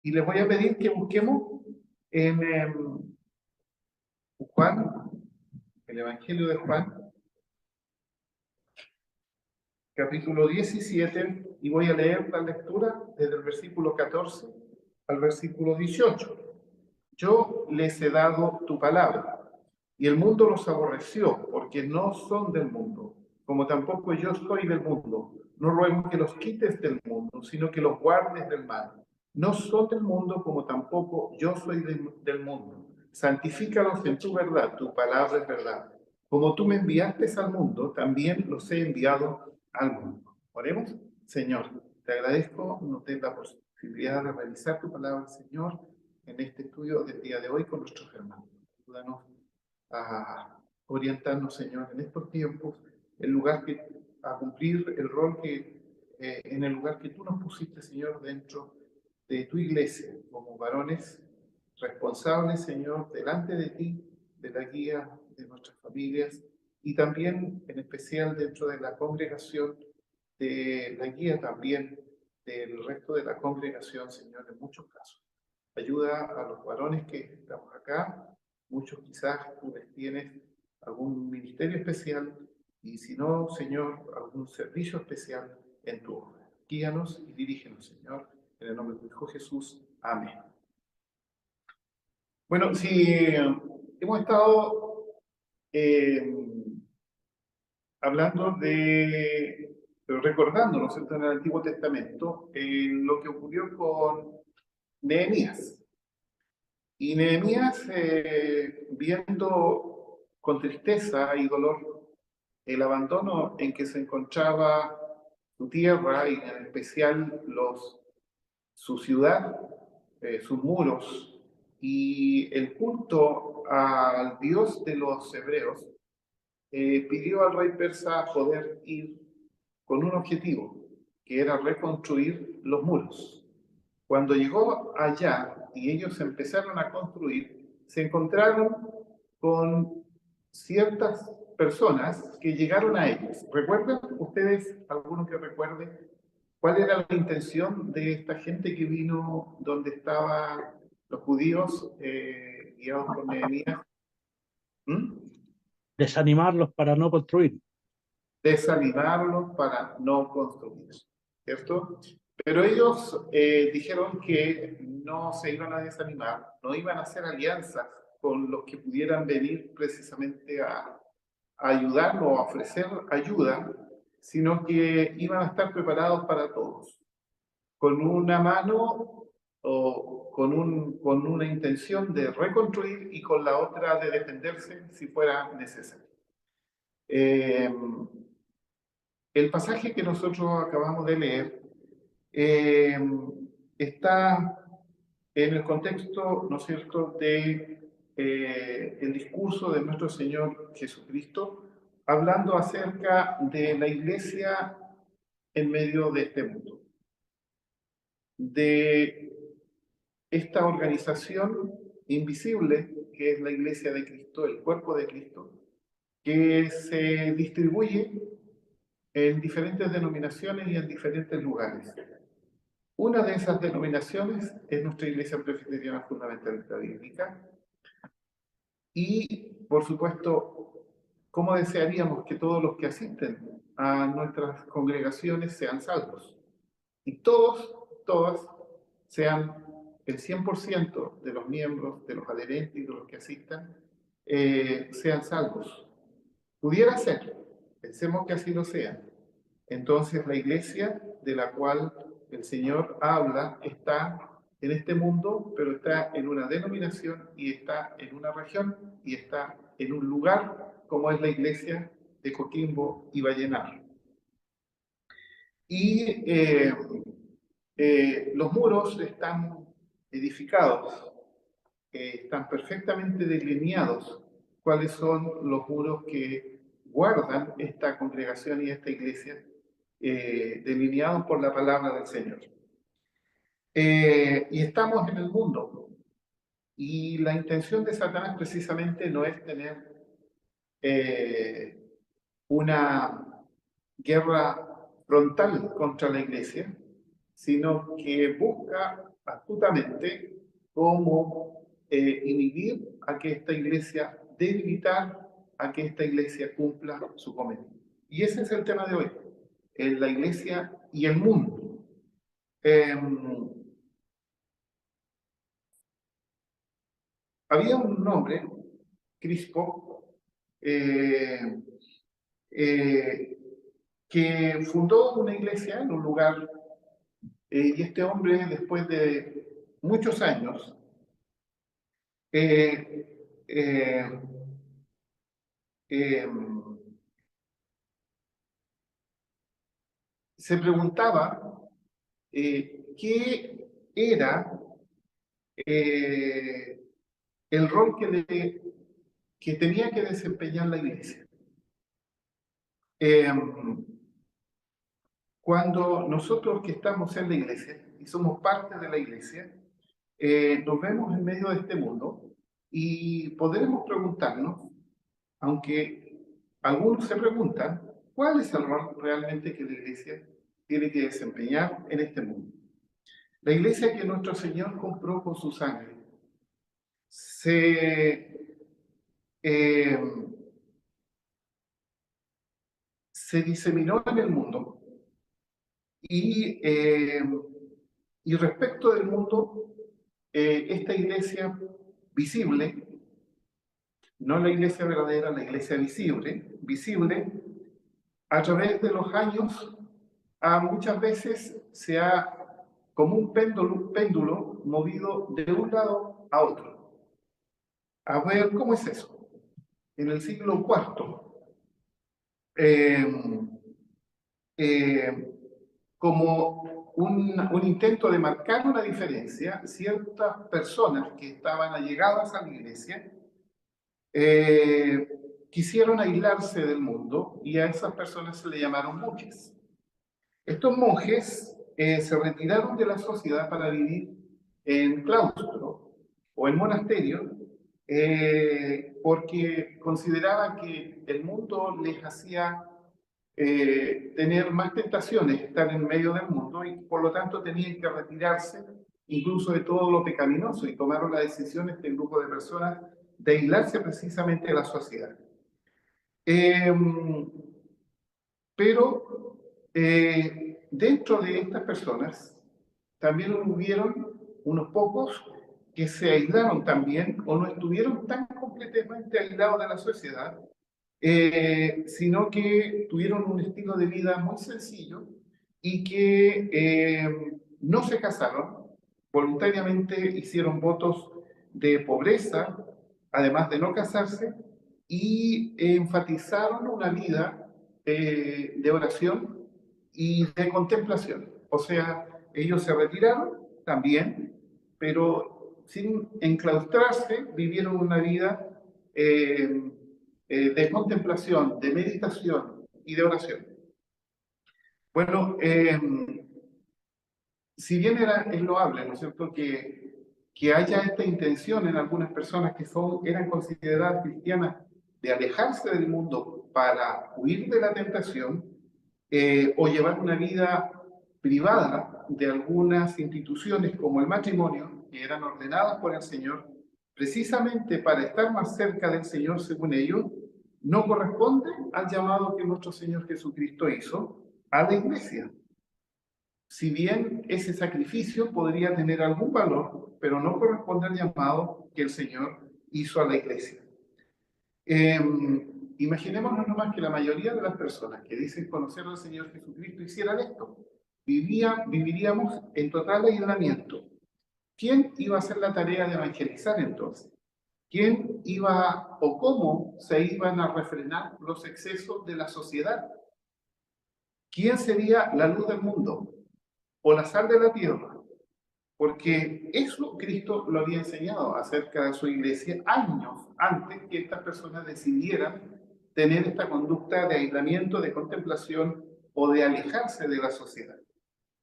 Y les voy a pedir que busquemos en Juan, el Evangelio de Juan, capítulo 17, y voy a leer la lectura desde el versículo 14 al versículo 18. Yo les he dado tu palabra, y el mundo los aborreció, porque no son del mundo, como tampoco yo soy del mundo. No ruego que los quites del mundo, sino que los guardes del mal. No son del mundo, como tampoco yo soy del mundo. Santifícalos en tu verdad, tu palabra es verdad. Como tú me enviaste al mundo, también los he enviado al mundo. Oremos. Señor, te agradezco nos des la posibilidad de realizar tu palabra, Señor, en este estudio del día de hoy con nuestros hermanos. Ayúdanos a orientarnos, Señor, en estos tiempos, a cumplir el rol en el lugar que tú nos pusiste, Señor, dentro de tu iglesia, como varones responsables, Señor, delante de ti, de la guía de nuestras familias y también, en especial, dentro de la congregación, de la guía también del resto de la congregación, Señor, en muchos casos. Ayuda a los varones que estamos acá, muchos quizás tú les tienes algún ministerio especial y si no, Señor, algún servicio especial en tu obra. Guíanos y dirígenos, Señor, en el nombre de Hijo Jesús. Amén. Bueno, si hemos estado hablando recordando, ¿no es cierto?, en el Antiguo Testamento, lo que ocurrió con Nehemías. Y Nehemías, viendo con tristeza y dolor el abandono en que se encontraba su tierra y en especial su ciudad, sus muros y el culto al Dios de los hebreos, pidió al rey persa poder ir con un objetivo, que era reconstruir los muros. Cuando llegó allá y ellos empezaron a construir, se encontraron con ciertas personas que llegaron a ellos. ¿Recuerdan ustedes, alguno que recuerde, cuál era la intención de esta gente que vino donde estaban los judíos guiados por Nehemías? Desanimarlos para no construir. Desanimarlos para no construir, ¿cierto? Pero ellos dijeron que no se iban a desanimar, no iban a hacer alianzas con los que pudieran venir precisamente a ayudarlo o a ofrecer ayuda, sino que iban a estar preparados para todos, con una mano o con una intención de reconstruir y con la otra de defenderse si fuera necesario. El pasaje que nosotros acabamos de leer está en el contexto, ¿no es cierto?, de el discurso de nuestro Señor Jesucristo, hablando acerca de la iglesia en medio de este mundo, de esta organización invisible que es la iglesia de Cristo, el cuerpo de Cristo, que se distribuye en diferentes denominaciones y en diferentes lugares. Una de esas denominaciones es nuestra Iglesia Presbiteriana Fundamentalista Bíblica y, por supuesto, ¿cómo desearíamos que todos los que asisten a nuestras congregaciones sean salvos? Y todas sean el 100% de los miembros, de los adherentes y de los que asistan, sean salvos. Pudiera ser, pensemos que así lo sean. Entonces la iglesia de la cual el Señor habla está en este mundo, pero está en una denominación y está en una región y está en un lugar como es la iglesia de Coquimbo y Vallenar. Y los muros están edificados, están perfectamente delineados cuáles son los muros que guardan esta congregación y esta iglesia, delineados por la palabra del Señor. Y estamos en el mundo. Y la intención de Satanás precisamente no es tener una guerra frontal contra la iglesia, sino que busca astutamente cómo inhibir a que esta iglesia, debilitar a que esta iglesia cumpla su cometido. Y ese es el tema de hoy, la iglesia y el mundo. Había un hombre, Crispo, que fundó una iglesia en un lugar, y este hombre, después de muchos años, eh, eh, eh, se preguntaba qué era el rol que tenía que desempeñar la iglesia. Cuando nosotros que estamos en la iglesia y somos parte de la iglesia, nos vemos en medio de este mundo y podremos preguntarnos, aunque algunos se preguntan, ¿cuál es el rol realmente que la iglesia tiene que desempeñar en este mundo? La iglesia que nuestro Señor compró con su sangre eh, se diseminó en el mundo y, y respecto del mundo, esta iglesia visible, no la iglesia verdadera, la iglesia visible, a través de los años, muchas veces se ha, como un péndulo movido de un lado a otro. A ver, ¿cómo es eso? En el siglo IV, como un intento de marcar una diferencia, ciertas personas que estaban allegadas a la iglesia quisieron aislarse del mundo y a esas personas se le llamaron monjes. Estos monjes se retiraron de la sociedad para vivir en claustro o en monasterio porque consideraban que el mundo les hacía tener más tentaciones, estar en medio del mundo, y por lo tanto tenían que retirarse incluso de todo lo pecaminoso, y tomaron la decisión este grupo de personas de aislarse precisamente de la sociedad. Pero dentro de estas personas también hubieron unos pocos que se aislaron también o no estuvieron tan completamente aislados de la sociedad, sino que tuvieron un estilo de vida muy sencillo y que no se casaron, voluntariamente hicieron votos de pobreza, además de no casarse, y enfatizaron una vida de oración y de contemplación. O sea, ellos se retiraron también, pero sin enclaustrarse, vivieron una vida de contemplación, de meditación y de oración. Bueno, si bien es loable, ¿no es cierto?, que haya esta intención en algunas personas que eran consideradas cristianas de alejarse del mundo para huir de la tentación o llevar una vida privada de algunas instituciones como el matrimonio, que eran ordenadas por el Señor, precisamente para estar más cerca del Señor, según ellos, no corresponde al llamado que nuestro Señor Jesucristo hizo a la iglesia. Si bien ese sacrificio podría tener algún valor, pero no corresponde al llamado que el Señor hizo a la iglesia. Imaginémonos nomás que la mayoría de las personas que dicen conocer al Señor Jesucristo hicieran esto. Viviríamos en total aislamiento. ¿Quién iba a hacer la tarea de evangelizar entonces? ¿Quién iba o cómo se iban a refrenar los excesos de la sociedad? ¿Quién sería la luz del mundo o la sal de la tierra? Porque eso Cristo lo había enseñado acerca de su iglesia años antes que estas personas decidieran tener esta conducta de aislamiento, de contemplación o de alejarse de la sociedad.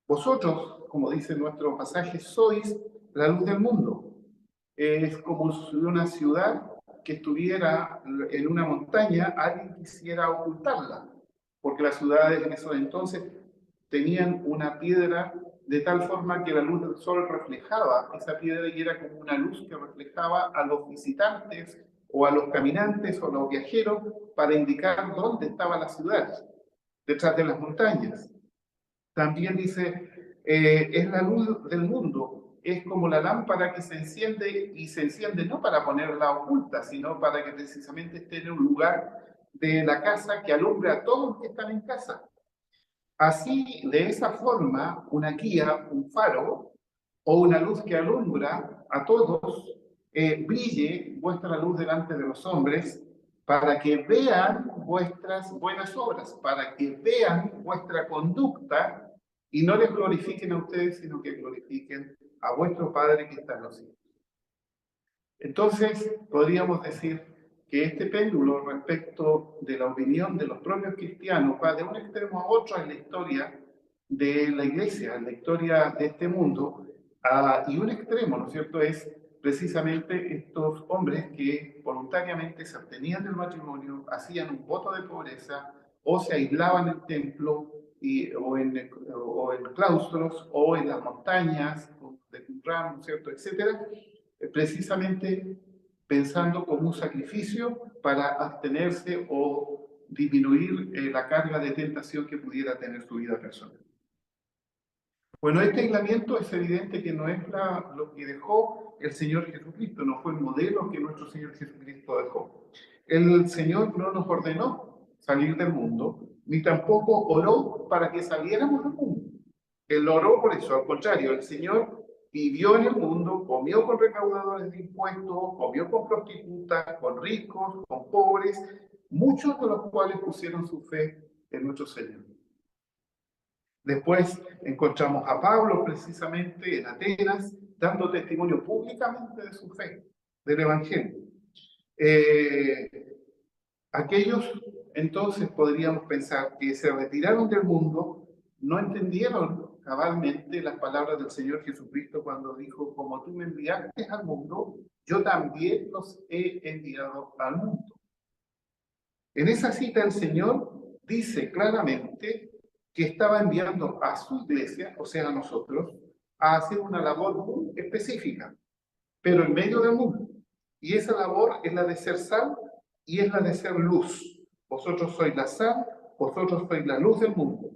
Vosotros, como dice nuestro pasaje, sois la luz del mundo. Es como si una ciudad que estuviera en una montaña, alguien quisiera ocultarla, porque las ciudades en esos entonces tenían una piedra de tal forma que la luz del sol reflejaba esa piedra y era como una luz que reflejaba a los visitantes o a los caminantes o a los viajeros para indicar dónde estaba la ciudad, detrás de las montañas. También dice, es la luz del mundo, es como la lámpara que se enciende y se enciende no para ponerla oculta, sino para que precisamente esté en un lugar de la casa que alumbre a todos los que están en casa. Así, de esa forma, una guía, un faro o una luz que alumbra a todos, brille vuestra luz delante de los hombres para que vean vuestras buenas obras, para que vean vuestra conducta y no les glorifiquen a ustedes, sino que glorifiquen a vuestro Padre que está en los cielos. Entonces, podríamos decir que este péndulo respecto de la opinión de los propios cristianos va de un extremo a otro en la historia de la iglesia, en la historia de este mundo, y un extremo, ¿no es cierto?, es precisamente estos hombres que voluntariamente se abstenían del matrimonio, hacían un voto de pobreza o se aislaban en el templo o en claustros o en las montañas de Qumran, ¿no es cierto?, etcétera, precisamente pensando como un sacrificio para abstenerse o disminuir la carga de tentación que pudiera tener su vida personal. Bueno, este aislamiento es evidente que no es lo que dejó el Señor Jesucristo, no fue el modelo que nuestro Señor Jesucristo dejó. El Señor no nos ordenó salir del mundo, ni tampoco oró para que saliéramos del mundo. Él oró por eso, al contrario, el Señor vivió en el mundo, comió con recaudadores de impuestos, comió con prostitutas, con ricos, con pobres, muchos de los cuales pusieron su fe en nuestro Señor. Después encontramos a Pablo precisamente en Atenas, dando testimonio públicamente de su fe, del Evangelio. Aquellos entonces podríamos pensar que se retiraron del mundo, no entendieron cabalmente las palabras del Señor Jesucristo cuando dijo, como tú me enviaste al mundo, yo también los he enviado al mundo. En esa cita el Señor dice claramente que estaba enviando a su iglesia, o sea, a nosotros, a hacer una labor muy específica, pero en medio del mundo. Y esa labor es la de ser sal y es la de ser luz. Vosotros sois la sal, vosotros sois la luz del mundo.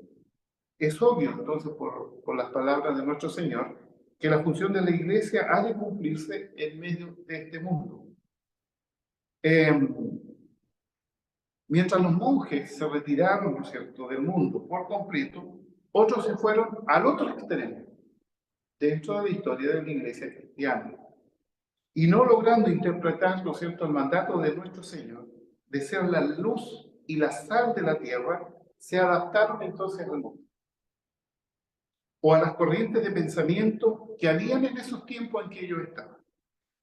Es obvio, entonces, por las palabras de nuestro Señor, que la función de la iglesia ha de cumplirse en medio de este mundo. Mientras los monjes se retiraron, ¿no es cierto?, del mundo por completo, otros se fueron al otro extremo, dentro de la historia de la iglesia cristiana. Y no logrando interpretar, ¿no es cierto?, el mandato de nuestro Señor, de ser la luz y la sal de la tierra, se adaptaron entonces al mundo. O a las corrientes de pensamiento que habían en esos tiempos en que ellos estaban.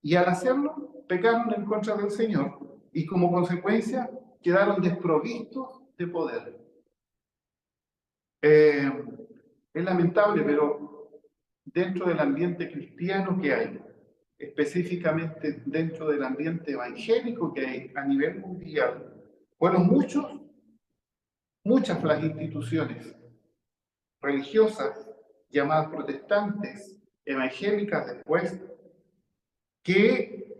Y al hacerlo, pecaron en contra del Señor y como consecuencia quedaron desprovistos de poder. Es lamentable, pero dentro del ambiente cristiano que hay, específicamente dentro del ambiente evangélico que hay a nivel mundial, bueno, muchas las instituciones religiosas llamadas protestantes, evangélicas después, que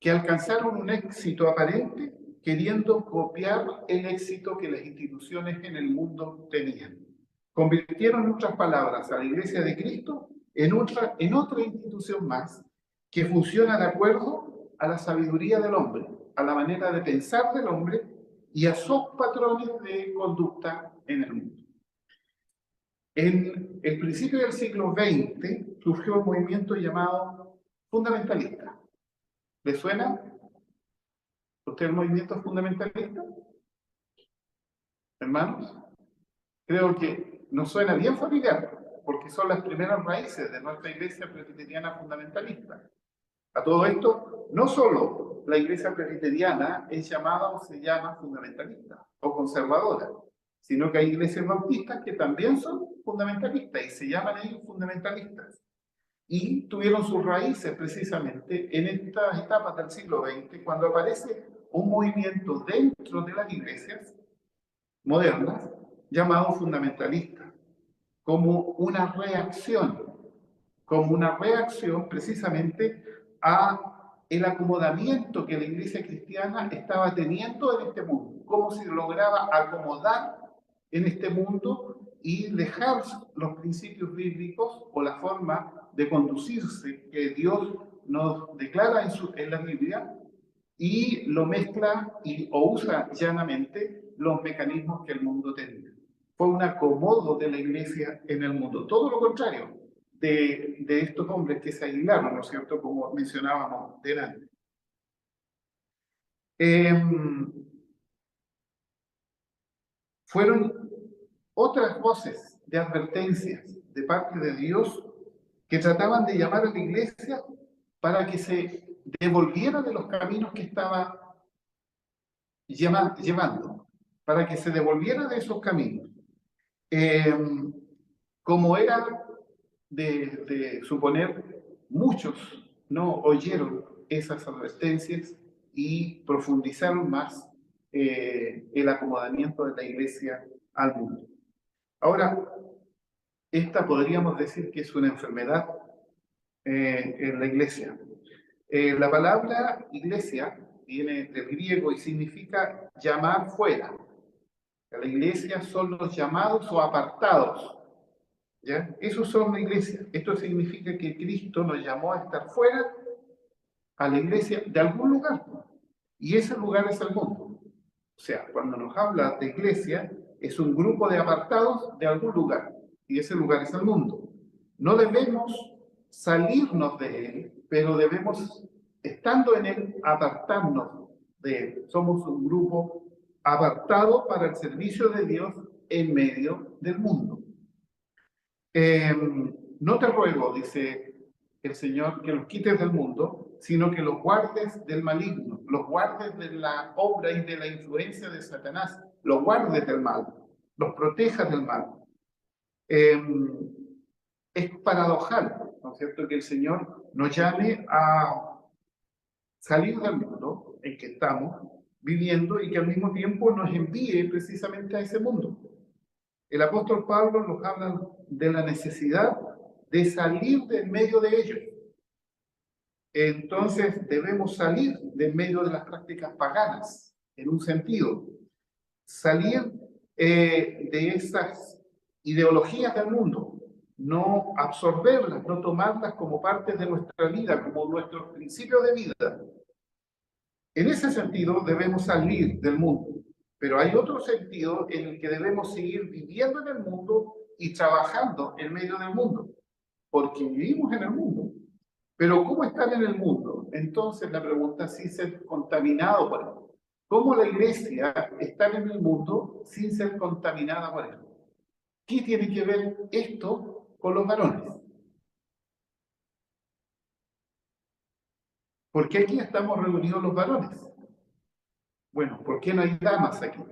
alcanzaron un éxito aparente queriendo copiar el éxito que las instituciones en el mundo tenían. Convirtieron, en otras palabras, a la Iglesia de Cristo en otra institución más que funciona de acuerdo a la sabiduría del hombre, a la manera de pensar del hombre y a sus patrones de conducta en el mundo. En el principio del siglo XX surgió un movimiento llamado fundamentalista. ¿Le suena a usted el movimiento fundamentalista? Hermanos, creo que nos suena bien familiar, porque son las primeras raíces de nuestra iglesia presbiteriana fundamentalista. A todo esto, no solo la iglesia presbiteriana es llamada o se llama fundamentalista o conservadora, sino que hay iglesias bautistas que también son fundamentalistas y se llaman ellos fundamentalistas. Y tuvieron sus raíces precisamente en estas etapas del siglo XX, cuando aparece un movimiento dentro de las iglesias modernas llamado fundamentalista, como una reacción precisamente a el acomodamiento que la Iglesia cristiana estaba teniendo en este mundo, cómo se lograba acomodar en este mundo y dejar los principios bíblicos o la forma de conducirse que Dios nos declara en la Biblia, y lo mezcla o usa llanamente los mecanismos que el mundo tenía. Fue un acomodo de la Iglesia en el mundo, todo lo contrario de estos hombres que se aislaron, ¿no es cierto?, como mencionábamos delante. Fueron otras voces de advertencias de parte de Dios que trataban de llamar a la Iglesia para que se devolviera de los caminos que estaba llevando, para que se devolviera de esos caminos. Como era de suponer, muchos no oyeron esas advertencias y profundizaron más el acomodamiento de la Iglesia al mundo. Ahora, esta podríamos decir que es una enfermedad en la Iglesia. La palabra iglesia viene del griego y significa llamar fuera. La iglesia son los llamados o apartados, ¿ya? Esos son la iglesia. Esto significa que Cristo nos llamó a estar fuera a la iglesia de algún lugar, y ese lugar es el mundo. O sea, cuando nos habla de iglesia, es un grupo de apartados de algún lugar, y ese lugar es el mundo. No debemos salirnos de él, pero debemos, estando en él, apartarnos de él. Somos un grupo apartado para el servicio de Dios en medio del mundo. No te ruego, dice el Señor, que los quites del mundo, sino que los guardes del maligno, los guardes de la obra y de la influencia de Satanás, los guardes del mal, los protejas del mal. Es paradojal, ¿no es cierto?, que el Señor nos llame a salir del mundo en que estamos viviendo y que al mismo tiempo nos envíe precisamente a ese mundo. El apóstol Pablo nos habla de la necesidad de salir de medio de ellos. Entonces debemos salir de medio de las prácticas paganas, en un sentido. Salir de esas ideologías del mundo, no absorberlas, no tomarlas como parte de nuestra vida, como nuestros principios de vida. En ese sentido debemos salir del mundo, pero hay otro sentido en el que debemos seguir viviendo en el mundo y trabajando en medio del mundo, porque vivimos en el mundo. Pero ¿cómo estar en el mundo? Entonces la pregunta es si ser contaminado por él. ¿Cómo la iglesia está en el mundo sin ser contaminada por él? ¿Qué tiene que ver esto con los varones? ¿Por qué aquí estamos reunidos los varones? Bueno, ¿por qué no hay damas aquí?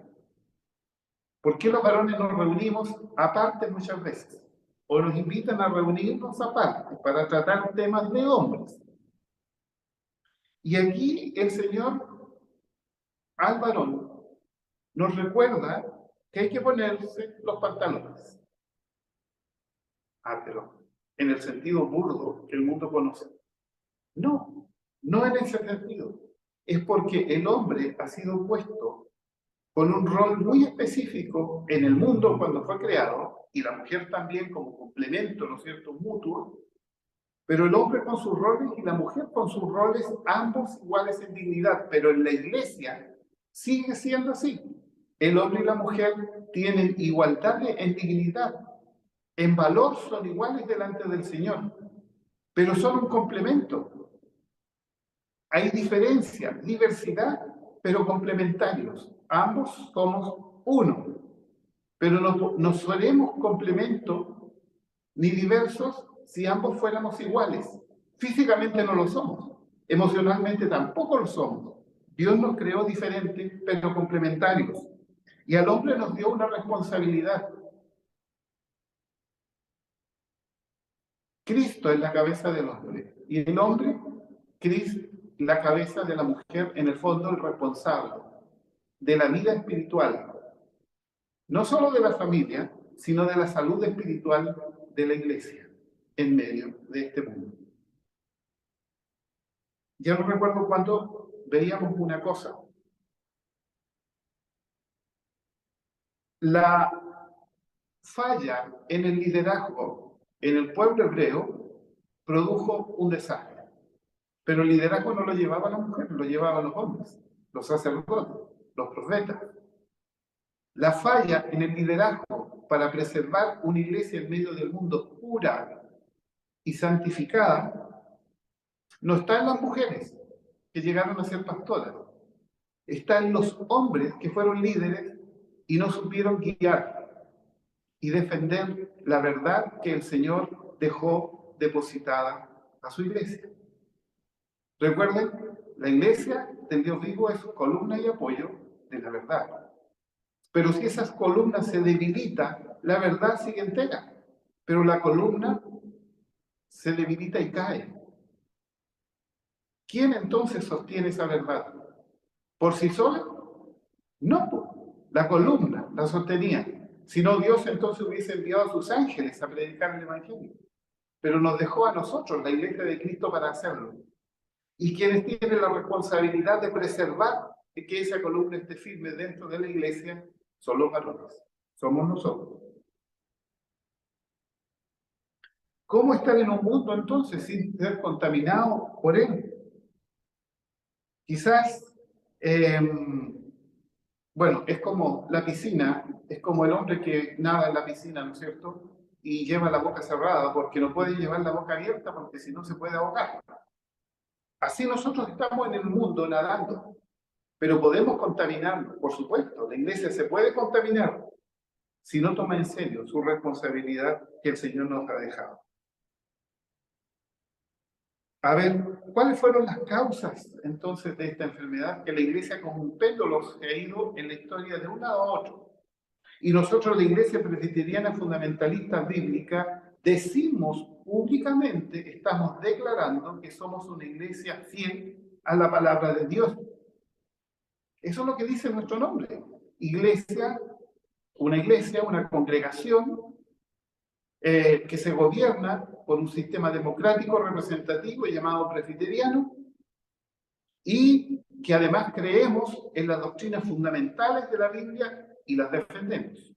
¿Por qué los varones nos reunimos aparte muchas veces? O nos invitan a reunirnos aparte para tratar temas de hombres. Y aquí el Señor al varón nos recuerda que hay que ponerse los pantalones. Pero en el sentido burdo que el mundo conoce. No, no en ese sentido. Es porque el hombre ha sido puesto con un rol muy específico en el mundo cuando fue creado, y la mujer también como complemento, ¿no es cierto?, mutuo, pero el hombre con sus roles y la mujer con sus roles, ambos iguales en dignidad, pero en la iglesia sigue siendo así. El hombre y la mujer tienen igualdad en dignidad, en valor son iguales delante del Señor, pero son un complemento. Hay diferencia, diversidad, pero complementarios. Ambos somos uno, pero no seremos complemento ni diversos si ambos fuéramos iguales. Físicamente no lo somos, emocionalmente tampoco lo somos. Dios nos creó diferentes, pero complementarios. Y al hombre nos dio una responsabilidad. Cristo es la cabeza del hombre, y el hombre, Cristo, la cabeza de la mujer, en el fondo el responsable de la vida espiritual. no solo de la familia, sino de la salud espiritual de la iglesia en medio de este mundo. Ya no recuerdo cuando veíamos una cosa. La falla en el liderazgo en el pueblo hebreo produjo un desastre. Pero el liderazgo no lo llevaban las mujeres, lo llevaban los hombres, los sacerdotes, los profetas. La falla en el liderazgo para preservar una iglesia en medio del mundo pura y santificada no está en las mujeres que llegaron a ser pastoras, está en los hombres que fueron líderes y no supieron guiar y defender la verdad que el Señor dejó depositada a su iglesia. Recuerden, la iglesia del Dios vivo es columna y apoyo de la verdad. Pero si esas columnas se debilitan, la verdad sigue entera. Pero la columna se debilita y cae. ¿Quién entonces sostiene esa verdad? ¿Por sí sola? No, la columna la sostenía. Si no, Dios entonces hubiese enviado a sus ángeles a predicar el Evangelio. Pero nos dejó a nosotros, la iglesia de Cristo, para hacerlo. Y quienes tienen la responsabilidad de preservar que esa columna esté firme dentro de la iglesia son los varones, somos nosotros. ¿Cómo estar en un mundo entonces sin ser contaminado por él? Quizás, bueno, es como la piscina, es como el hombre que nada en la piscina, ¿no es cierto? Y lleva la boca cerrada, porque no puede llevar la boca abierta, porque si no se puede ahogar. Así nosotros estamos en el mundo nadando, pero podemos contaminarnos, por supuesto. La iglesia se puede contaminar si no toma en serio su responsabilidad que el Señor nos ha dejado. A ver, ¿cuáles fueron las causas entonces de esta enfermedad? Que la iglesia como un péndulo se ha ido en la historia de un lado a otro. Y nosotros, la iglesia presbiteriana fundamentalista bíblica, decimos públicamente, estamos declarando que somos una iglesia fiel a la palabra de Dios. Eso es lo que dice nuestro nombre. Iglesia, una congregación que se gobierna por un sistema democrático representativo llamado presbiteriano y que además creemos en las doctrinas fundamentales de la Biblia y las defendemos.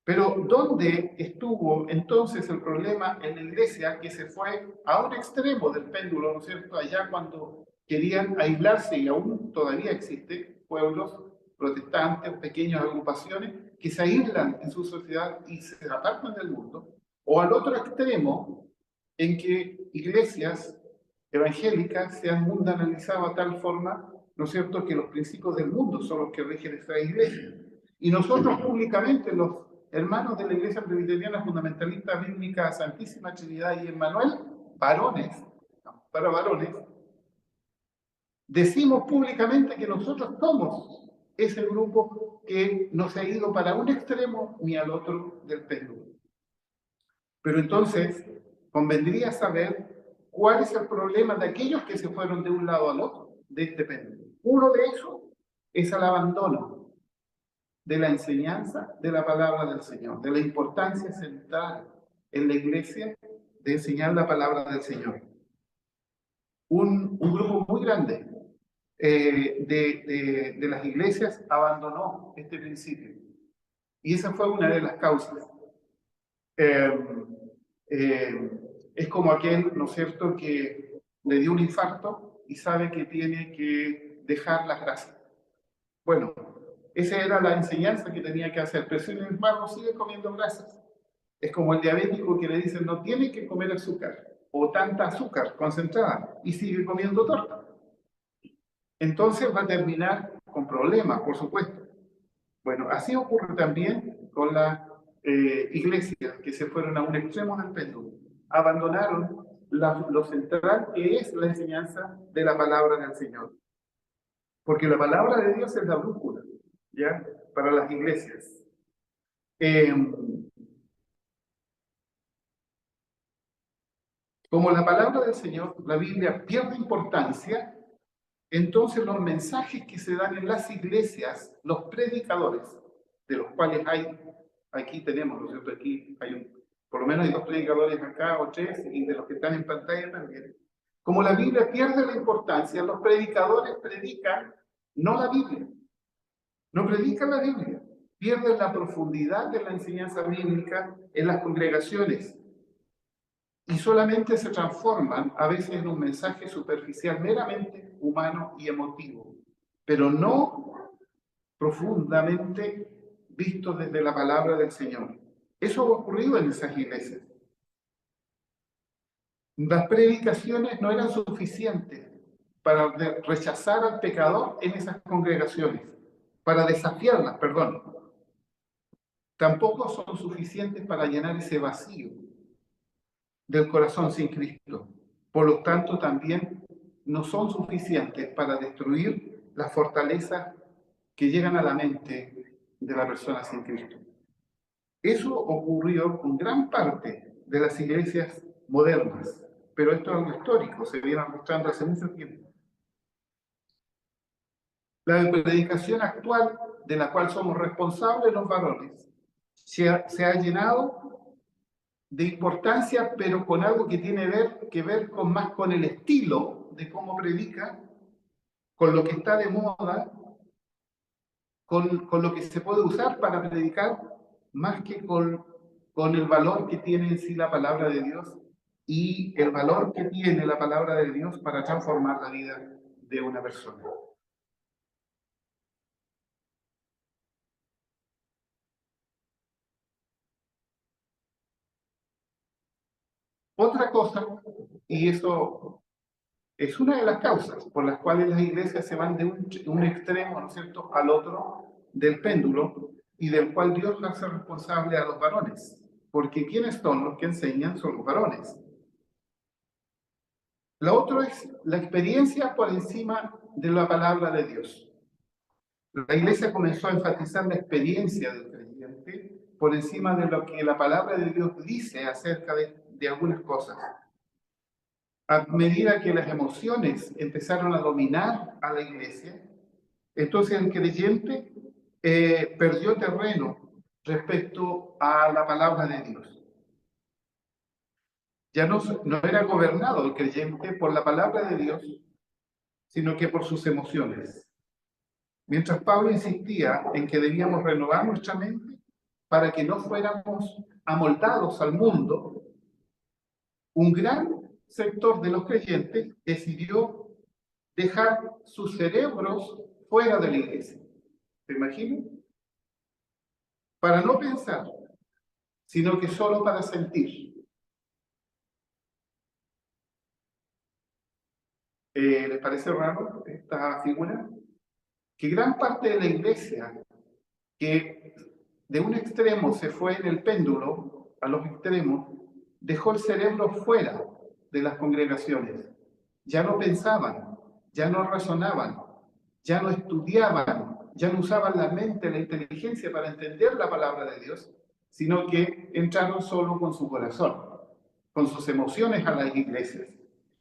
Pero ¿dónde estuvo entonces el problema en la iglesia que se fue a un extremo del péndulo, ¿no es cierto? Allá cuando querían aislarse, y aún todavía existen pueblos protestantes, pequeñas agrupaciones que se aíslan en su sociedad y se apartan del mundo, o al otro extremo en que iglesias evangélicas se han mundanalizado a tal forma, ¿no es cierto?, que los principios del mundo son los que rigen esta iglesia. Y nosotros públicamente, los hermanos de la Iglesia Presbiteriana Fundamentalista Bíblica Santísima Trinidad y Emmanuel, varones, para varones, decimos públicamente que nosotros somos ese grupo que no se ha ido para un extremo ni al otro del péndulo. Pero entonces, convendría saber cuál es el problema de aquellos que se fueron de un lado al otro de este péndulo. Uno de ellos es el abandono de la enseñanza de la palabra del Señor, de la importancia central en la iglesia de enseñar la palabra del Señor. Un grupo muy grande de las iglesias abandonó este principio. Y esa fue una de las causas. Es como aquel, ¿no es cierto?, que le dio un infarto y sabe que tiene que dejar las grasas. Bueno, esa era la enseñanza que tenía que hacer, pero sin embargo sigue comiendo grasas. Es como el diabético que le dicen no tiene que comer azúcar o tanta azúcar concentrada y sigue comiendo torta. Entonces va a terminar con problemas, por supuesto. Bueno, así ocurre también con las iglesias que se fueron a un extremo del péndulo. Abandonaron lo central que es la enseñanza de la palabra del Señor. Porque la palabra de Dios es la brújula, ¿ya? Para las iglesias. Como la palabra del Señor, la Biblia pierde importancia entonces los mensajes que se dan en las iglesias, los predicadores, de los cuales aquí tenemos, ¿no es cierto? Aquí por lo menos hay 2 predicadores acá o 3, y de los que están en pantalla también. Como la Biblia pierde la importancia, los predicadores predican no la Biblia, no predican la Biblia, pierden la profundidad de la enseñanza bíblica en las congregaciones y solamente se transforman a veces en un mensaje superficial, meramente humano y emotivo, pero no profundamente visto desde la palabra del Señor. Eso ha ocurrido en esas iglesias. Las predicaciones no eran suficientes para rechazar al pecador en esas congregaciones, para desafiarlas, perdón. Tampoco son suficientes para llenar ese vacío del corazón sin Cristo. Por lo tanto, también no son suficientes para destruir las fortalezas que llegan a la mente de la persona sin Cristo. Eso ocurrió con gran parte de las iglesias modernas, pero esto es algo histórico, se viene mostrando hace mucho tiempo. La predicación actual, de la cual somos responsables los varones, se ha llenado de importancia, pero con algo que tiene que ver más con el estilo de cómo predica, con lo que está de moda, con lo que se puede usar para predicar, más que con el valor que tiene en sí la palabra de Dios y el valor que tiene la palabra de Dios para transformar la vida de una persona. Otra cosa, y eso es una de las causas por las cuales las iglesias se van de un extremo, ¿no es cierto?, al otro del péndulo, y del cual Dios hace responsable a los varones, porque quienes son los que enseñan son los varones. La otra es la experiencia por encima de la palabra de Dios. La iglesia comenzó a enfatizar la experiencia del creyente por encima de lo que la palabra de Dios dice acerca de algunas cosas. A medida que las emociones empezaron a dominar a la iglesia, entonces el creyente perdió terreno respecto a la palabra de Dios. Ya no era gobernado el creyente por la palabra de Dios, sino que por sus emociones. Mientras Pablo insistía en que debíamos renovar nuestra mente para que no fuéramos amoldados al mundo, un gran sector de los creyentes decidió dejar sus cerebros fuera de la iglesia. ¿Se imaginan? Para no pensar, sino que solo para sentir. ¿Les parece raro esta figura? Que gran parte de la iglesia, que de un extremo se fue en el péndulo, a los extremos, dejó el cerebro fuera de las congregaciones. Ya no pensaban, ya no razonaban, ya no estudiaban, ya no usaban la mente, la inteligencia para entender la palabra de Dios, sino que entraron solo con su corazón, con sus emociones a las iglesias.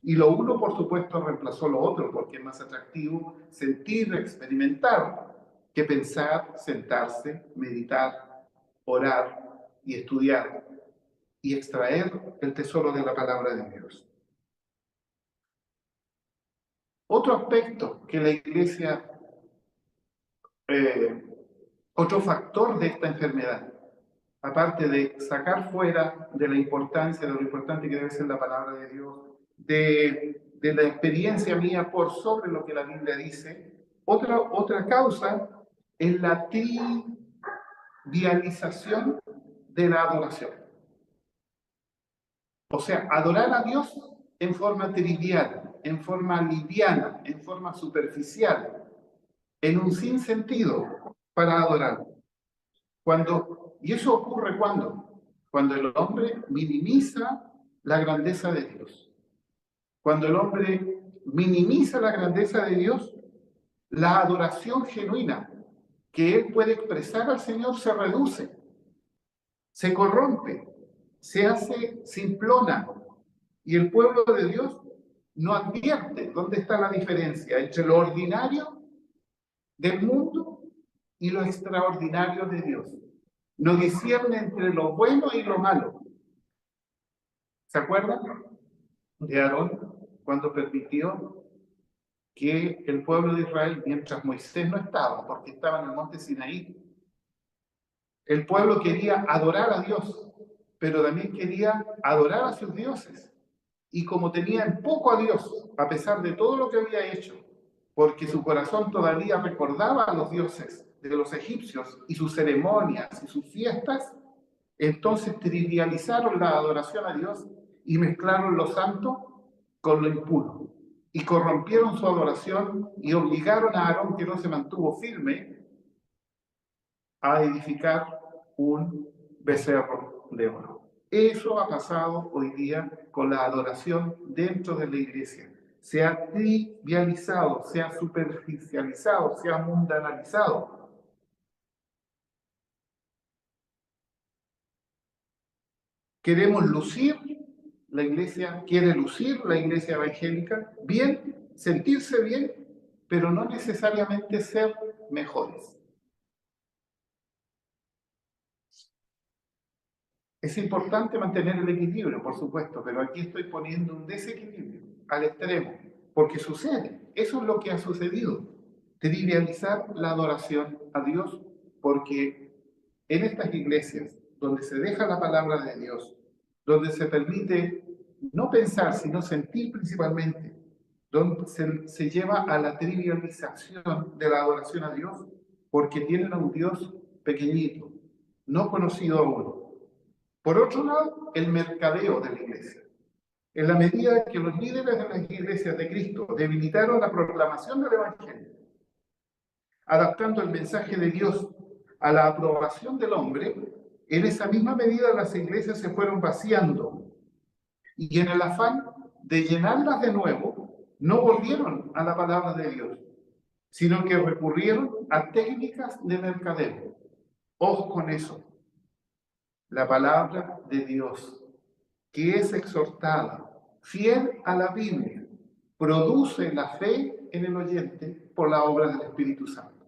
Y lo uno, por supuesto, reemplazó lo otro, porque es más atractivo sentir, experimentar, que pensar, sentarse, meditar, orar y estudiar y extraer el tesoro de la palabra de Dios. Otro aspecto que la iglesia, otro factor de esta enfermedad, aparte de sacar fuera de la importancia, de lo importante que debe ser la palabra de Dios, de la experiencia mía por sobre lo que la Biblia dice, otra causa es la trivialización de la adoración. O sea, adorar a Dios en forma trivial, en forma liviana, en forma superficial, en un sinsentido para adorar. Y eso ocurre cuando el hombre minimiza la grandeza de Dios. Cuando el hombre minimiza la grandeza de Dios, la adoración genuina que él puede expresar al Señor se reduce, se corrompe, se hace simplona, y el pueblo de Dios no advierte dónde está la diferencia entre lo ordinario del mundo y lo extraordinario de Dios. No discierne entre lo bueno y lo malo. ¿Se acuerdan de Aarón cuando permitió que el pueblo de Israel, mientras Moisés no estaba, porque estaba en el monte Sinaí, el pueblo quería adorar a Dios, pero también quería adorar a sus dioses? Y como tenían poco a Dios, a pesar de todo lo que había hecho, porque su corazón todavía recordaba a los dioses de los egipcios y sus ceremonias y sus fiestas, entonces trivializaron la adoración a Dios y mezclaron lo santo con lo impuro. Y corrompieron su adoración y obligaron a Aarón, que no se mantuvo firme, a edificar un becerro de oro. Eso ha pasado hoy día con la adoración dentro de la iglesia. Se ha trivializado, se ha superficializado, se ha mundanalizado. Queremos lucir, la iglesia quiere lucir, la iglesia evangélica, bien, sentirse bien, pero no necesariamente ser mejores. Es importante mantener el equilibrio, por supuesto, pero aquí estoy poniendo un desequilibrio al extremo, porque sucede, eso es lo que ha sucedido, trivializar la adoración a Dios, porque en estas iglesias, donde se deja la palabra de Dios, donde se permite no pensar, sino sentir principalmente, donde se lleva a la trivialización de la adoración a Dios, porque tienen a un Dios pequeñito, no conocido aún. Por otro lado, el mercadeo de la iglesia. En la medida que los líderes de las iglesias de Cristo debilitaron la proclamación del Evangelio, adaptando el mensaje de Dios a la aprobación del hombre, en esa misma medida las iglesias se fueron vaciando y en el afán de llenarlas de nuevo, no volvieron a la palabra de Dios, sino que recurrieron a técnicas de mercadeo. Ojo con eso. La palabra de Dios, que es exhortada, fiel a la Biblia, produce la fe en el oyente por la obra del Espíritu Santo.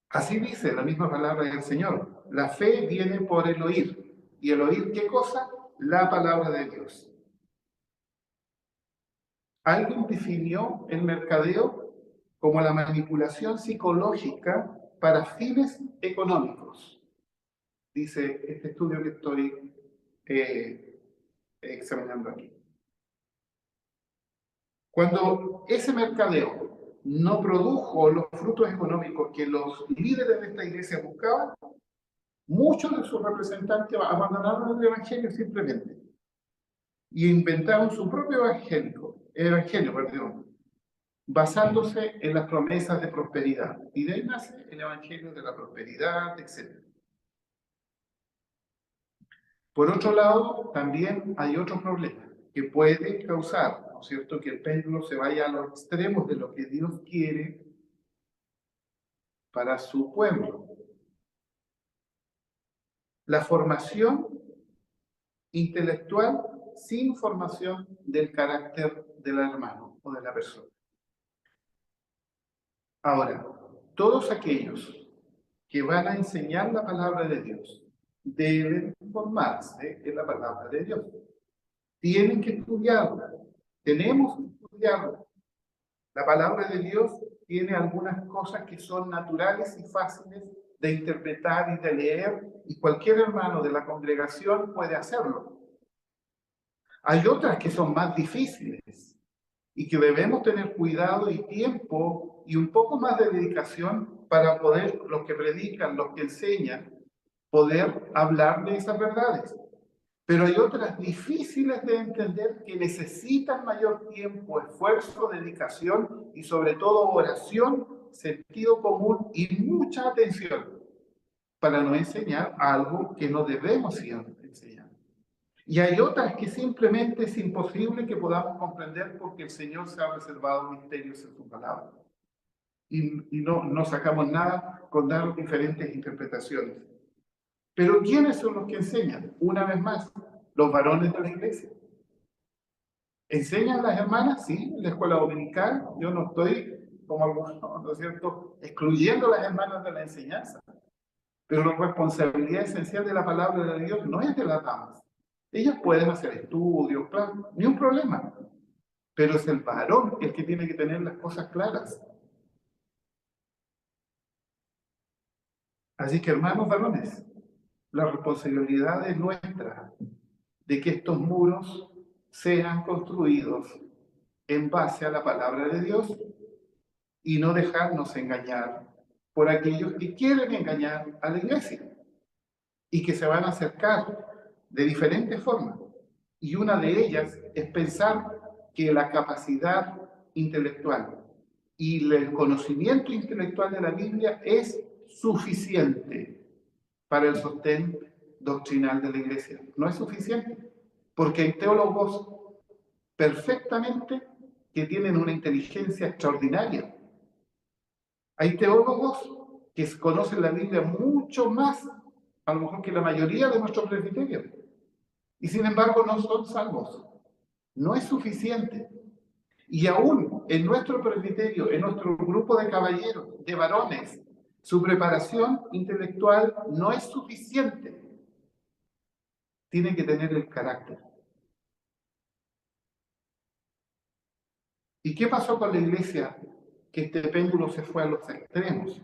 Así dice la misma palabra del Señor. La fe viene por el oír. ¿Y el oír qué cosa? La palabra de Dios. Alguien definió el mercadeo como la manipulación psicológica para fines económicos. Dice este estudio que estoy examinando aquí. Cuando ese mercadeo no produjo los frutos económicos que los líderes de esta iglesia buscaban, muchos de sus representantes abandonaron el evangelio simplemente y inventaron su propio evangelio, basándose en las promesas de prosperidad. Y de ahí nace el evangelio de la prosperidad, etc. Por otro lado, también hay otro problema que puede causar, ¿no es cierto?, que el péndulo se vaya a los extremos de lo que Dios quiere para su pueblo. La formación intelectual sin formación del carácter del hermano o de la persona. Ahora, todos aquellos que van a enseñar la palabra de Dios deben formarse en la palabra de Dios. Tienen que estudiarla. Tenemos que estudiarla. La palabra de Dios tiene algunas cosas que son naturales y fáciles de interpretar y de leer, y cualquier hermano de la congregación puede hacerlo. Hay otras que son más difíciles y que debemos tener cuidado y tiempo y un poco más de dedicación para poder, los que predican, los que enseñan, poder hablar de esas verdades. Pero hay otras difíciles de entender que necesitan mayor tiempo, esfuerzo, dedicación y sobre todo oración, sentido común y mucha atención para no enseñar algo que no debemos enseñar. Y hay otras que simplemente es imposible que podamos comprender porque el Señor se ha reservado misterios en su palabra. Y no sacamos nada con dar diferentes interpretaciones. Pero ¿quiénes son los que enseñan? Una vez más, los varones de la iglesia. ¿Enseñan las hermanas? Sí, en la escuela dominical. Yo no estoy, como algunos, ¿no es cierto?, excluyendo a las hermanas de la enseñanza. Pero la responsabilidad esencial de la palabra de Dios no es de las damas. Ellas pueden hacer estudios, claro, ni un problema. Pero es el varón el que tiene que tener las cosas claras. Así que, hermanos varones, la responsabilidad es nuestra de que estos muros sean construidos en base a la palabra de Dios y no dejarnos engañar por aquellos que quieren engañar a la iglesia y que se van a acercar de diferentes formas. Y una de ellas es pensar que la capacidad intelectual y el conocimiento intelectual de la Biblia es suficiente para el sostén doctrinal de la iglesia. No es suficiente, porque hay teólogos perfectamente que tienen una inteligencia extraordinaria. Hay teólogos que conocen la Biblia mucho más, a lo mejor que la mayoría de nuestros presbiterios, y sin embargo no son salvos. No es suficiente. Y aún en nuestro presbiterio, en nuestro grupo de caballeros, de varones, su preparación intelectual no es suficiente. Tiene que tener el carácter. ¿Y qué pasó con la iglesia? Que este péndulo se fue a los extremos.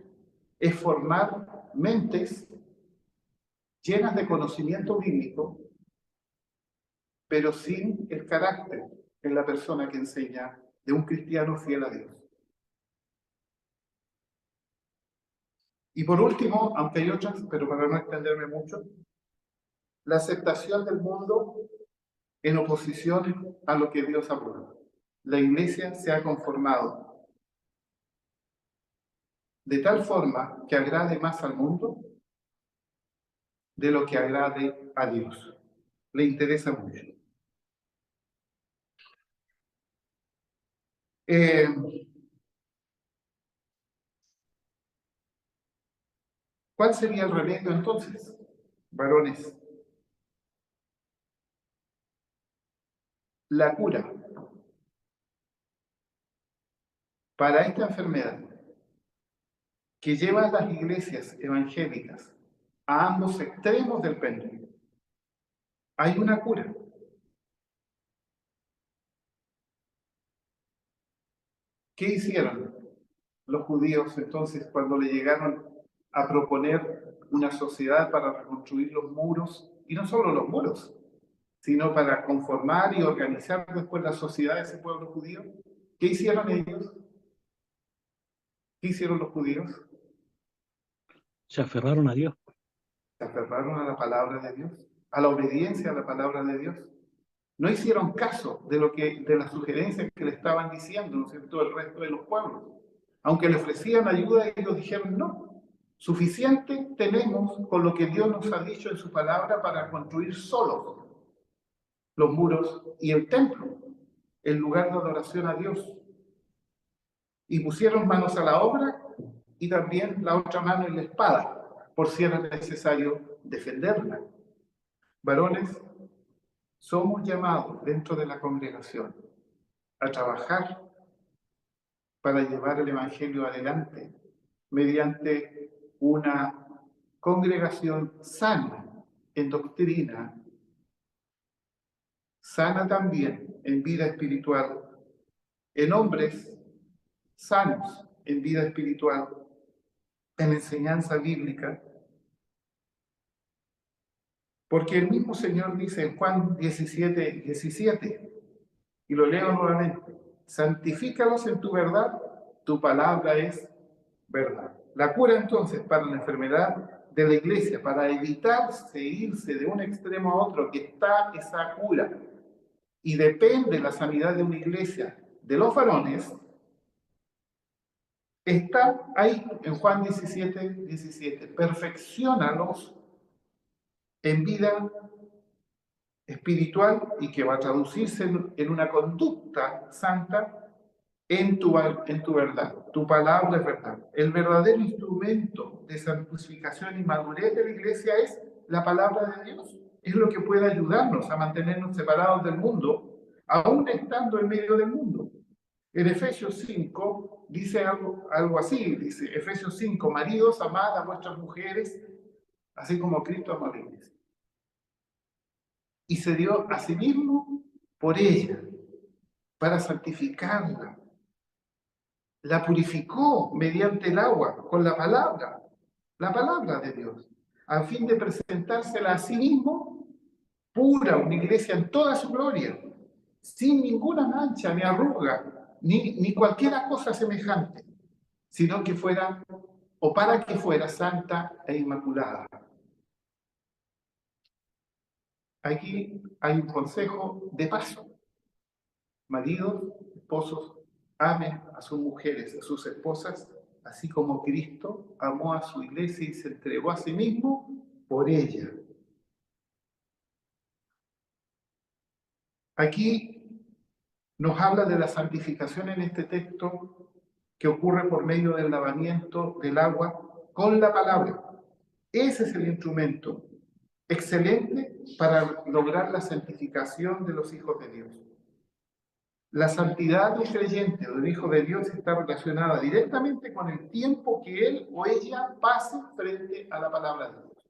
Es formar mentes llenas de conocimiento bíblico, pero sin el carácter en la persona que enseña de un cristiano fiel a Dios. Y por último, aunque hay otras, pero para no extenderme mucho, la aceptación del mundo en oposición a lo que Dios aprueba. La iglesia se ha conformado de tal forma que agrade más al mundo de lo que agrade a Dios. Le interesa mucho. ¿Cuál sería el remedio entonces, varones? La cura para esta enfermedad que lleva a las iglesias evangélicas a ambos extremos del péndulo. Hay una cura. ¿Qué hicieron los judíos entonces cuando le llegaron a proponer una sociedad para reconstruir los muros? Y no solo los muros, sino para conformar y organizar después la sociedad de ese pueblo judío. ¿Qué hicieron ellos? ¿Qué hicieron los judíos? Se aferraron a Dios. Se aferraron a la palabra de Dios, a la obediencia a la palabra de Dios. No hicieron caso de las sugerencias que le estaban diciendo, ¿no es cierto?, el resto de los pueblos. Aunque le ofrecían ayuda, ellos dijeron no. Suficiente tenemos con lo que Dios nos ha dicho en su palabra para construir solos los muros y el templo, el lugar de adoración a Dios. Y pusieron manos a la obra y también la otra mano en la espada, por si era necesario defenderla. Varones, somos llamados dentro de la congregación a trabajar para llevar el Evangelio adelante mediante una congregación sana en doctrina, sana también en vida espiritual, en hombres sanos en vida espiritual, en enseñanza bíblica. Porque el mismo Señor dice en Juan 17:17, y lo leo nuevamente: santifícalos en tu verdad, tu palabra es verdad. La cura entonces para la enfermedad de la iglesia, para evitarse irse de un extremo a otro, que está esa cura, y depende la sanidad de una iglesia de los varones, está ahí en Juan 17:17. Perfecciónalos en vida espiritual y que va a traducirse en una conducta santa en tu verdad. Tu palabra es verdad. El verdadero instrumento de santificación y madurez de la iglesia es la palabra de Dios. Es lo que puede ayudarnos a mantenernos separados del mundo aún estando en medio del mundo. En Efesios 5 dice algo así, dice Efesios 5, maridos, amad a vuestras mujeres, así como Cristo amó a la iglesia. Y se dio a sí mismo por ella, para santificarla. La purificó mediante el agua, con la palabra de Dios, a fin de presentársela a sí mismo pura, una iglesia en toda su gloria, sin ninguna mancha ni arruga, ni cualquier cosa semejante, sino que fuera, o para que fuera santa e inmaculada. Aquí hay un consejo de paso. Maridos, esposos, amen a sus mujeres, a sus esposas, así como Cristo amó a su iglesia y se entregó a sí mismo por ella. Aquí nos habla de la santificación en este texto que ocurre por medio del lavamiento del agua con la palabra. Ese es el instrumento excelente para lograr la santificación de los hijos de Dios. La santidad del creyente o del hijo de Dios está relacionada directamente con el tiempo que él o ella pase frente a la palabra de Dios.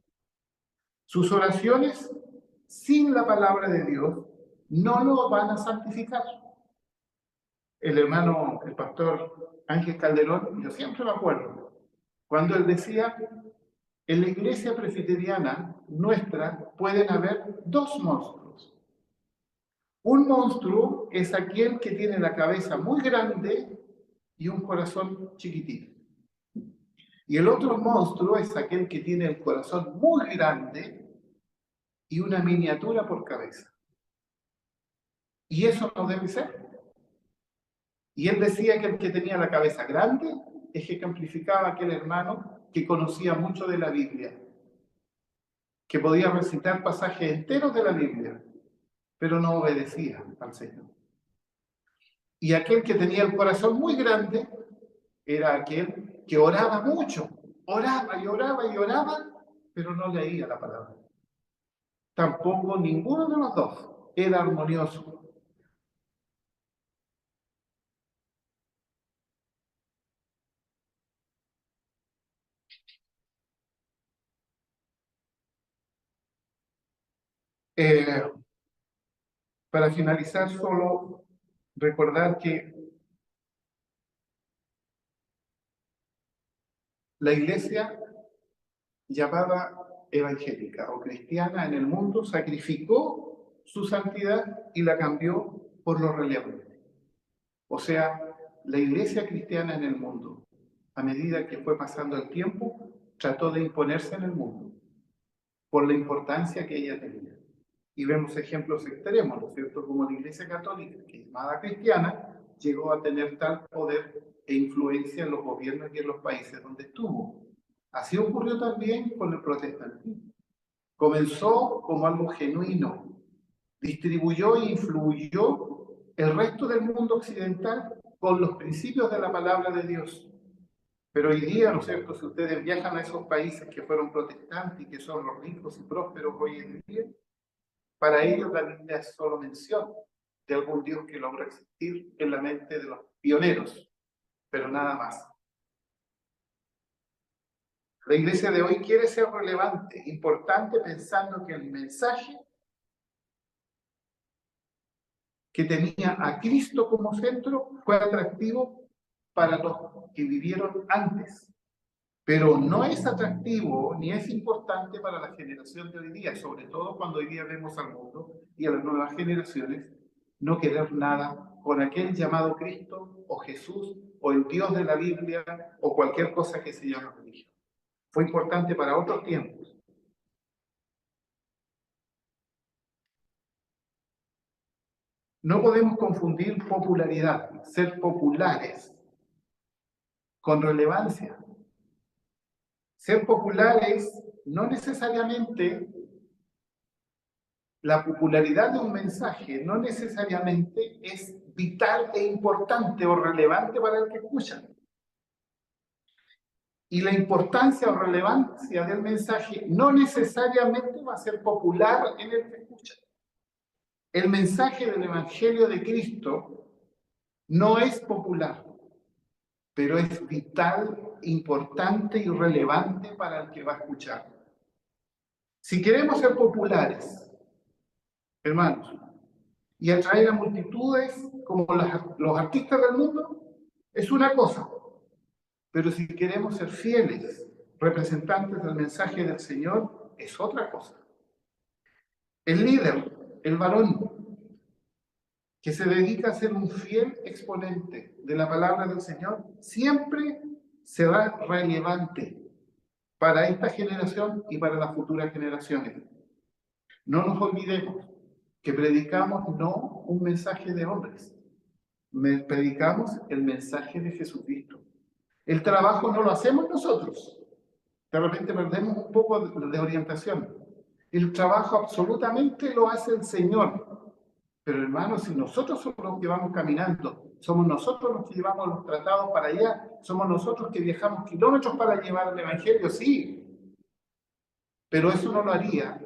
Sus oraciones sin la palabra de Dios no lo van a santificar. El hermano, el pastor Ángel Calderón, yo siempre me acuerdo, cuando él decía, en la iglesia presbiteriana nuestra pueden haber dos monstruos. Un monstruo es aquel que tiene la cabeza muy grande y un corazón chiquitito. Y el otro monstruo es aquel que tiene el corazón muy grande y una miniatura por cabeza. Y eso no debe ser. Y él decía que el que tenía la cabeza grande ejemplificaba a aquel hermano que conocía mucho de la Biblia, que podía recitar pasajes enteros de la Biblia, pero no obedecía al Señor. Y aquel que tenía el corazón muy grande era aquel que oraba mucho, oraba y oraba y oraba, pero no leía la palabra. Tampoco ninguno de los dos era armonioso. Para finalizar, solo recordar que la iglesia llamada evangélica o cristiana en el mundo sacrificó su santidad y la cambió por lo relevante. O sea, la iglesia cristiana en el mundo, a medida que fue pasando el tiempo, trató de imponerse en el mundo por la importancia que ella tenía. Y vemos ejemplos extremos, ¿no es cierto? Como la iglesia católica, que es llamada cristiana, llegó a tener tal poder e influencia en los gobiernos y en los países donde estuvo. Así ocurrió también con el protestantismo. Comenzó como algo genuino, distribuyó e influyó el resto del mundo occidental con los principios de la palabra de Dios. Pero hoy día, ¿no es cierto?, si ustedes viajan a esos países que fueron protestantes y que son los ricos y prósperos hoy en día, para ellos la Biblia es solo mención de algún Dios que logró existir en la mente de los pioneros, pero nada más. La iglesia de hoy quiere ser relevante, importante, pensando que el mensaje que tenía a Cristo como centro fue atractivo para los que vivieron antes, pero no es atractivo ni es importante para la generación de hoy día, sobre todo cuando hoy día vemos al mundo y a las nuevas generaciones no querer nada con aquel llamado Cristo o Jesús o el Dios de la Biblia o cualquier cosa que se llame religión. Fue importante para otros tiempos. No podemos confundir popularidad, ser populares, con relevancia. Ser populares no necesariamente, la popularidad de un mensaje no necesariamente es vital e importante o relevante para el que escucha. Y la importancia o relevancia del mensaje no necesariamente va a ser popular en el que escucha. El mensaje del Evangelio de Cristo no es popular, pero es vital, importante y relevante para el que va a escuchar. Si queremos ser populares, hermanos, y atraer a multitudes como los artistas del mundo, es una cosa. Pero si queremos ser fieles representantes del mensaje del Señor, es otra cosa. El líder, el varón, que se dedica a ser un fiel exponente de la palabra del Señor, siempre será relevante para esta generación y para las futuras generaciones. No nos olvidemos que predicamos no un mensaje de hombres, predicamos el mensaje de Jesucristo. El trabajo no lo hacemos nosotros. De repente perdemos un poco de orientación. El trabajo absolutamente lo hace el Señor. Pero hermanos, si nosotros somos los que vamos caminando, somos nosotros los que llevamos los tratados para allá, somos nosotros que viajamos kilómetros para llevar el Evangelio, sí. Pero eso no lo haría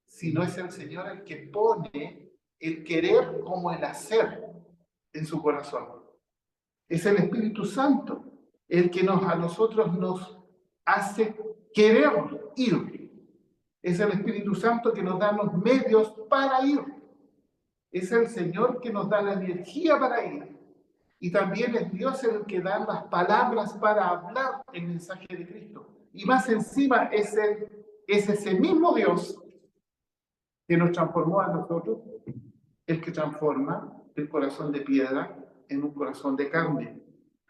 si no es el Señor el que pone el querer como el hacer en su corazón. Es el Espíritu Santo el que a nosotros nos hace querer ir. Es el Espíritu Santo que nos da los medios para ir. Es el Señor que nos da la energía para ir. Y también es Dios el que da las palabras para hablar el mensaje de Cristo. Y más encima es ese mismo Dios que nos transformó a nosotros, el que transforma el corazón de piedra en un corazón de carne.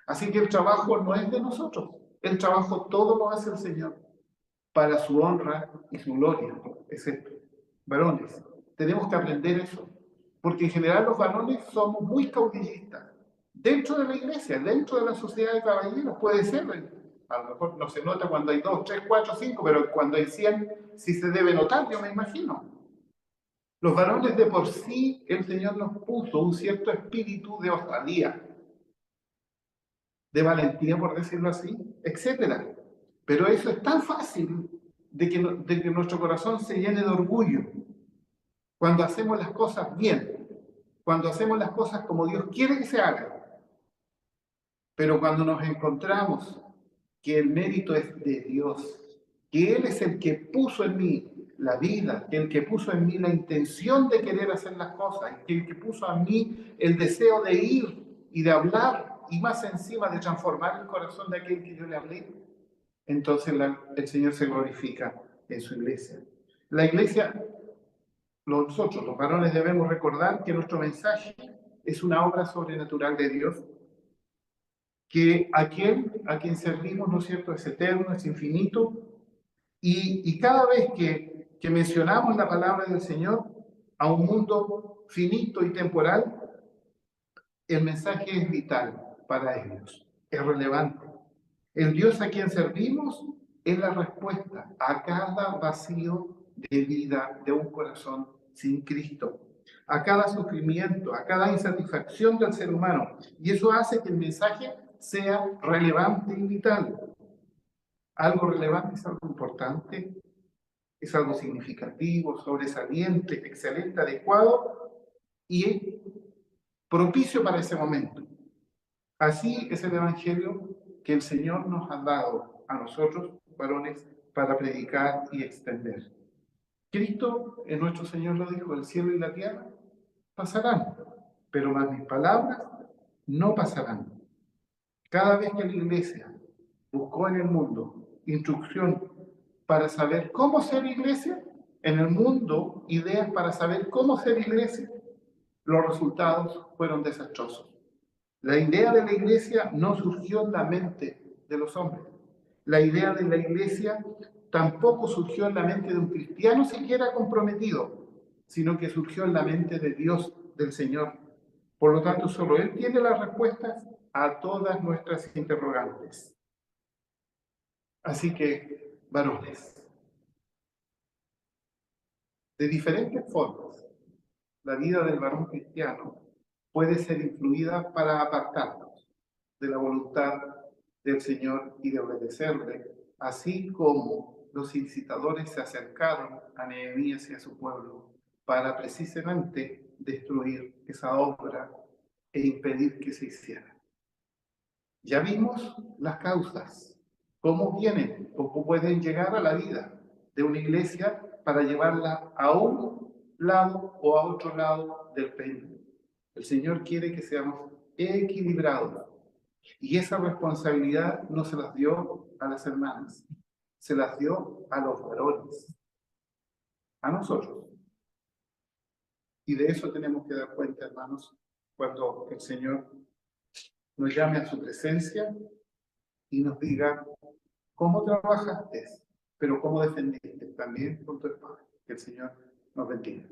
Así que el trabajo no es de nosotros. El trabajo todo lo hace el Señor para su honra y su gloria. Varones, tenemos que aprender eso. Porque en general los varones somos muy caudillistas. Dentro de la iglesia, dentro de la sociedad de caballeros, puede ser. A lo mejor no se nota cuando hay 2, 3, 4, 5, pero cuando hay 100, sí se debe notar, yo me imagino. Los varones de por sí, el Señor nos puso un cierto espíritu de osadía, de valentía, por decirlo así, etcétera. Pero eso es tan fácil de que nuestro corazón se llene de orgullo cuando hacemos las cosas bien, cuando hacemos las cosas como Dios quiere que se hagan. Pero cuando nos encontramos que el mérito es de Dios, que Él es el que puso en mí la vida, el que puso en mí la intención de querer hacer las cosas, el que puso en mí el deseo de ir y de hablar, y más encima de transformar el corazón de aquel que yo le hablé, entonces el Señor se glorifica en su iglesia. La iglesia, nosotros, los varones, debemos recordar que nuestro mensaje es una obra sobrenatural de Dios, que aquel a quien servimos, ¿no es cierto?, es eterno, es infinito, y cada vez que mencionamos la palabra del Señor a un mundo finito y temporal, el mensaje es vital para ellos, es relevante. El Dios a quien servimos es la respuesta a cada vacío de vida de un corazón sin Cristo, a cada sufrimiento, a cada insatisfacción del ser humano. Y eso hace que el mensaje sea relevante y vital. Algo relevante es algo importante, es algo significativo, sobresaliente, excelente, adecuado y propicio para ese momento. Así es el Evangelio que el Señor nos ha dado a nosotros, varones, para predicar y extender. Cristo, nuestro Señor lo dijo, el cielo y la tierra pasarán, pero más mis palabras no pasarán. Cada vez que la iglesia buscó en el mundo instrucción para saber cómo ser iglesia, en el mundo ideas para saber cómo ser iglesia, los resultados fueron desastrosos. La idea de la iglesia no surgió en la mente de los hombres. La idea de la iglesia tampoco surgió en la mente de un cristiano siquiera comprometido, sino que surgió en la mente de Dios, del Señor. Por lo tanto, solo Él tiene las respuestas a todas nuestras interrogantes. Así que, varones, de diferentes formas, la vida del varón cristiano puede ser influida para apartarnos de la voluntad del Señor y de obedecerle, así como los incitadores se acercaron a Nehemías y a su pueblo para precisamente destruir esa obra e impedir que se hiciera. Ya vimos las causas, cómo vienen o cómo pueden llegar a la vida de una iglesia para llevarla a un lado o a otro lado del péndulo. El Señor quiere que seamos equilibrados y esa responsabilidad no se las dio a las hermanas, se las dio a los varones, a nosotros. Y de eso tenemos que dar cuenta, hermanos, cuando el Señor nos llame a su presencia y nos diga cómo trabajaste, pero cómo defendiste también con tu espada. Que el Señor nos bendiga.